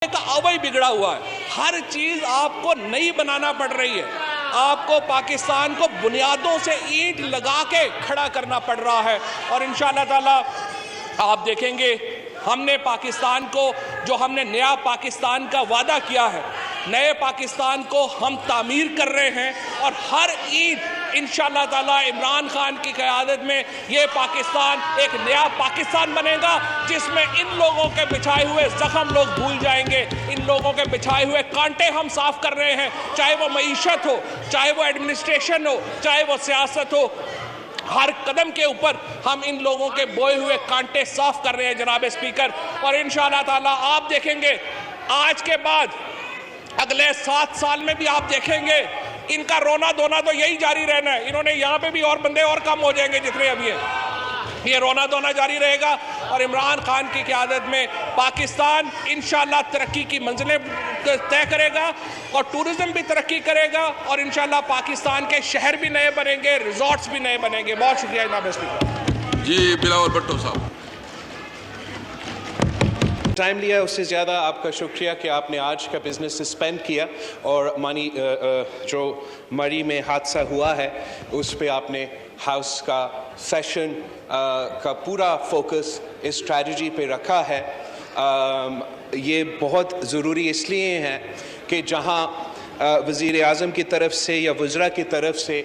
کا اوئی بگڑا ہوا ہے. ہر چیز آپ کو نئی بنانا پڑ رہی ہے. آپ کو پاکستان کو بنیادوں سے اینٹ لگا کے کھڑا کرنا پڑ رہا ہے. اور انشاءاللہ تعالی آپ دیکھیں گے ہم نے پاکستان کو جو ہم نے نیا پاکستان کا وعدہ کیا ہے, نئے پاکستان کو ہم تعمیر کر رہے ہیں. اور ہر اینٹ انشاءاللہ تعالی عمران خان کی قیادت میں یہ پاکستان ایک نیا پاکستان بنے گا, جس میں ان لوگوں کے بچھائے ہوئے زخم لوگ بھول جائیں گے. ان لوگوں کے بچھائے ہوئے کانٹے ہم صاف کر رہے ہیں, چاہے وہ معیشت ہو, چاہے وہ ایڈمنسٹریشن ہو, چاہے وہ سیاست ہو. ہر قدم کے اوپر ہم ان لوگوں کے بوئے ہوئے کانٹے صاف کر رہے ہیں جناب اسپیکر. اور انشاءاللہ تعالی آپ دیکھیں گے آج کے بعد اگلے 7 سال میں بھی آپ دیکھیں گے ان کا رونا دھونا تو یہی جاری رہنا ہے. انہوں نے یہاں پہ بھی اور بندے اور کم ہو جائیں گے جتنے ابھی ہیں. یہ رونا دھونا جاری رہے گا. اور عمران خان کی قیادت میں پاکستان انشاءاللہ ترقی کی منزلیں طے کرے گا اور ٹورزم بھی ترقی کرے گا. اور انشاءاللہ پاکستان کے شہر بھی نئے بنیں گے, ریزورٹس بھی نئے بنیں گے. بہت شکریہ جناب اسپیکر. جی بلاول بھٹو صاحب. ٹائم لیا اس سے زیادہ آپ کا شکریہ کہ آپ نے آج کا بزنس سسپینڈ کیا اور جو مری میں حادثہ ہوا ہے اس پہ آپ نے ہاؤس کا سیشن کا پورا فوکس اس اسٹریٹجی پہ رکھا ہے. یہ بہت ضروری اس لیے ہے کہ جہاں وزیر اعظم کی طرف سے یا وزراء کی طرف سے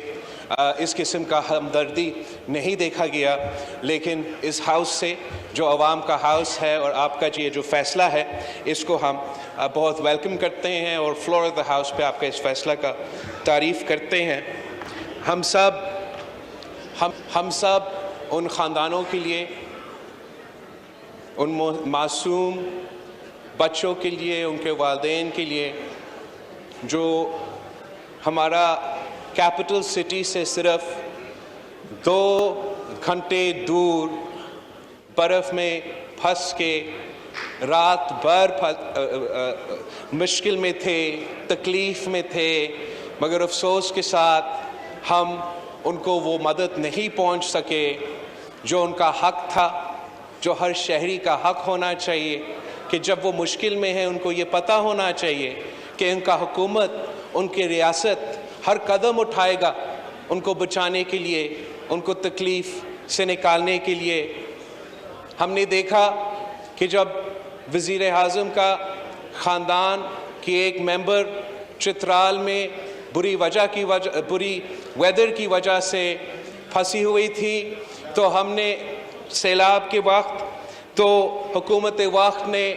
اس قسم کا ہمدردی نہیں دیکھا گیا, لیکن اس ہاؤس سے جو عوام کا ہاؤس ہے اور آپ کا یہ جو فیصلہ ہے اس کو ہم بہت ویلکم کرتے ہیں اور فلور آف دا ہاؤس پہ آپ کا اس فیصلہ کا تعریف کرتے ہیں. ہم سب ان خاندانوں کے لیے, ان معصوم بچوں کے لیے, ان کے والدین کے لیے جو ہمارا کیپٹل سٹی سے صرف 2 گھنٹے دور برف میں پھنس کے رات بھر مشکل میں تھے, تکلیف میں تھے, مگر افسوس کے ساتھ ہم ان کو وہ مدد نہیں پہنچ سکے جو ان کا حق تھا, جو ہر شہری کا حق ہونا چاہیے کہ جب وہ مشکل میں ہیں ان کو یہ پتہ ہونا چاہیے کہ ان کا حکومت, ان کی ریاست ہر قدم اٹھائے گا ان کو بچانے کے لیے, ان کو تکلیف سے نکالنے کے لیے. ہم نے دیکھا کہ جب وزیر اعظم کا خاندان کی ایک ممبر چترال میں بری ویدر کی وجہ سے پھنسی ہوئی تھی تو ہم نے سیلاب کے وقت تو حکومت وقت نے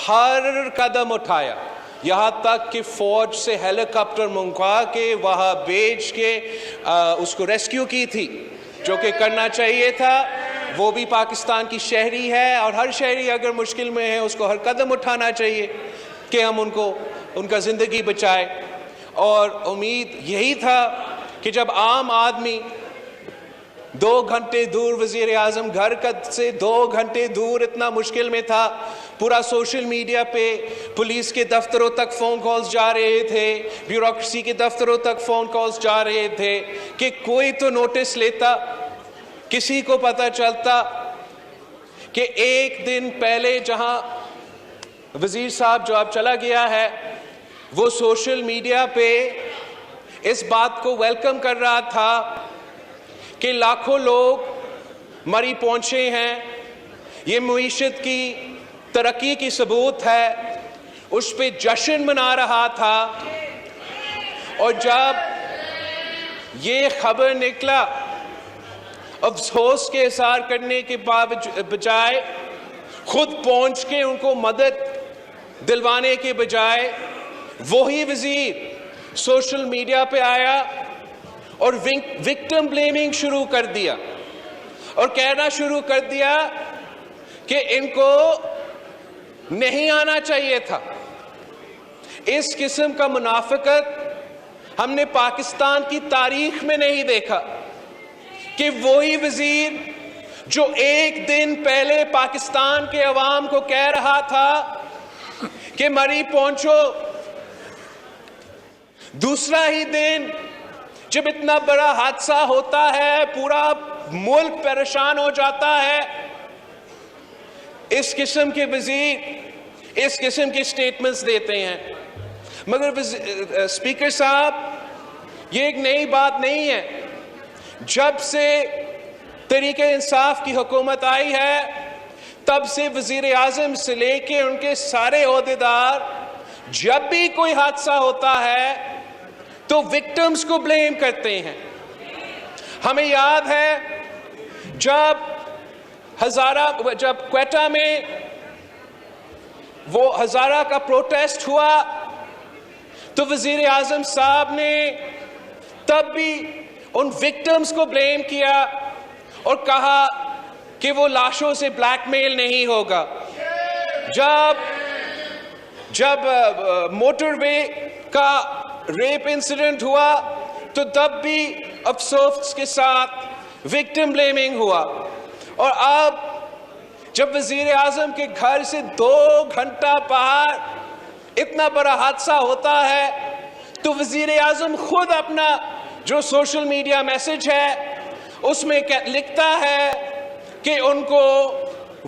ہر قدم اٹھایا, یہاں تک کہ فوج سے ہیلی کاپٹر منگوا کے وہاں بھیج کے اس کو ریسکیو کی تھی, جو کہ کرنا چاہیے تھا. وہ بھی پاکستان کی شہری ہے اور ہر شہری اگر مشکل میں ہے اس کو ہر قدم اٹھانا چاہیے کہ ہم ان کا زندگی بچائے. اور امید یہی تھا کہ جب عام آدمی 2 گھنٹے دور, وزیر اعظم گھر سے 2 گھنٹے دور اتنا مشکل میں تھا, پورا سوشل میڈیا پہ پولیس کے دفتروں تک فون کالز جا رہے تھے, بیوروکریسی کے دفتروں تک فون کالز جا رہے تھے کہ کوئی تو نوٹس لیتا, کسی کو پتہ چلتا کہ ایک دن پہلے جہاں وزیر صاحب جو اب چلا گیا ہے وہ سوشل میڈیا پہ اس بات کو ویلکم کر رہا تھا کہ لاکھوں لوگ مری پہنچے ہیں, یہ معیشت کی ترقی کی ثبوت ہے, اس پہ جشن منا رہا تھا. اور جب یہ خبر نکلا افسوس کے اظہار کرنے کے بجائے خود پہنچ کے ان کو مدد دلوانے کے بجائے وہی وزیر سوشل میڈیا پہ آیا اور وکٹم بلیمنگ شروع کر دیا اور کہنا شروع کر دیا کہ ان کو نہیں آنا چاہیے تھا. اس قسم کا منافقت ہم نے پاکستان کی تاریخ میں نہیں دیکھا کہ وہی وزیر جو ایک دن پہلے پاکستان کے عوام کو کہہ رہا تھا کہ مری پہنچو, دوسرا ہی دن جب اتنا بڑا حادثہ ہوتا ہے, پورا ملک پریشان ہو جاتا ہے, اس قسم کے وزیر اس قسم کی سٹیٹمنٹس دیتے ہیں. مگر اسپیکر صاحب یہ ایک نئی بات نہیں ہے. جب سے تحریک انصاف کی حکومت آئی ہے تب سے وزیر اعظم سے لے کے ان کے سارے عہدیدار جب بھی کوئی حادثہ ہوتا ہے تو وکٹمز کو بلیم کرتے ہیں. ہمیں یاد ہے جب کوئٹہ میں وہ ہزارہ کا پروٹیسٹ ہوا تو وزیر اعظم صاحب نے تب بھی ان وکٹمز کو بلیم کیا اور کہا کہ وہ لاشوں سے بلیک میل نہیں ہوگا. جب موٹر وے کا ریپ انسیڈنٹ ہوا تو تب بھی افسوس کے ساتھ وکٹم بلیمنگ ہوا. اور اب جب وزیر اعظم کے گھر سے 2 گھنٹہ باہر اتنا بڑا حادثہ ہوتا ہے تو وزیر اعظم خود اپنا جو سوشل میڈیا میسج ہے اس میں لکھتا ہے کہ ان کو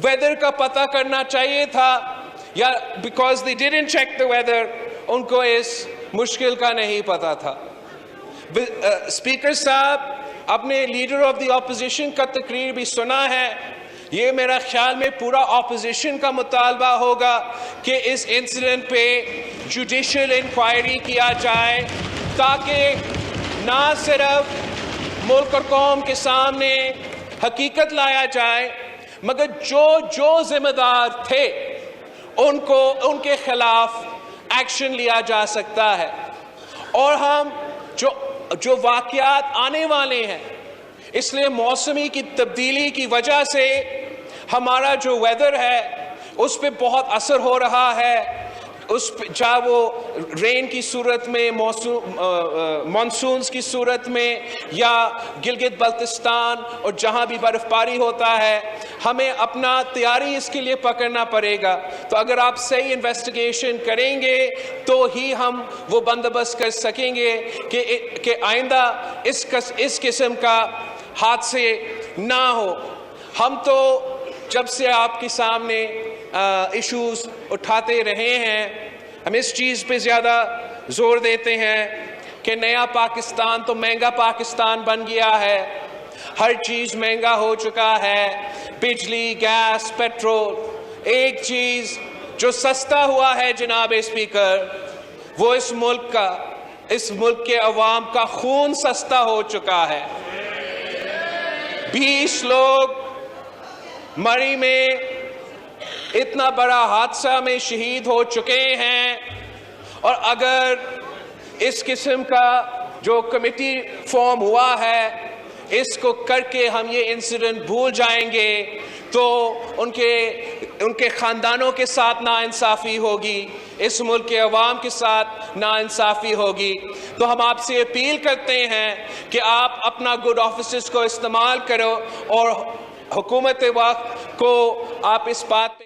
ویدر کا پتہ کرنا چاہیے تھا یا because they didn't check the weather ان کو اس مشکل کا نہیں پتا تھا. اسپیکر صاحب آپ نے لیڈر آف دی اپوزیشن کا تقریر بھی سنا ہے. یہ میرا خیال میں پورا اپوزیشن کا مطالبہ ہوگا کہ اس انسیڈنٹ پہ جوڈیشل انکوائری کیا جائے تاکہ نہ صرف ملک اور قوم کے سامنے حقیقت لایا جائے مگر جو ذمہ دار تھے ان کے خلاف ایکشن لیا جا سکتا ہے. اور ہم جو واقعات آنے والے ہیں اس لیے موسمی کی تبدیلی کی وجہ سے ہمارا جو ویدر ہے اس پہ بہت اثر ہو رہا ہے. چاہے وہ رین کی صورت میں مانسونز کی صورت میں یا گلگت بلتستان اور جہاں بھی برف باری ہوتا ہے ہمیں اپنا تیاری اس کے لیے پکڑنا پڑے گا. تو اگر آپ صحیح انویسٹیگیشن کریں گے تو ہی ہم وہ بندوبست کر سکیں گے کہ آئندہ اس قسم کا حادثے نہ ہو. ہم تو جب سے آپ کے سامنے ایشوز اٹھاتے رہے ہیں ہم اس چیز پہ زیادہ زور دیتے ہیں کہ نیا پاکستان تو مہنگا پاکستان بن گیا ہے. ہر چیز مہنگا ہو چکا ہے. بجلی، گیس، پیٹرول. ایک چیز جو سستا ہوا ہے جناب اسپیکر وہ اس ملک کے عوام کا خون سستا ہو چکا ہے. 20 لوگ مری میں اتنا بڑا حادثہ میں شہید ہو چکے ہیں اور اگر اس قسم کا جو کمیٹی فارم ہوا ہے اس کو کر کے ہم یہ انسیڈنٹ بھول جائیں گے تو ان کے خاندانوں کے ساتھ ناانصافی ہوگی, اس ملک کے عوام کے ساتھ ناانصافی ہوگی. تو ہم آپ سے اپیل کرتے ہیں کہ آپ اپنا گڈ آفیسز کو استعمال کرو اور حکومت وقت کو آپ اس بات پہ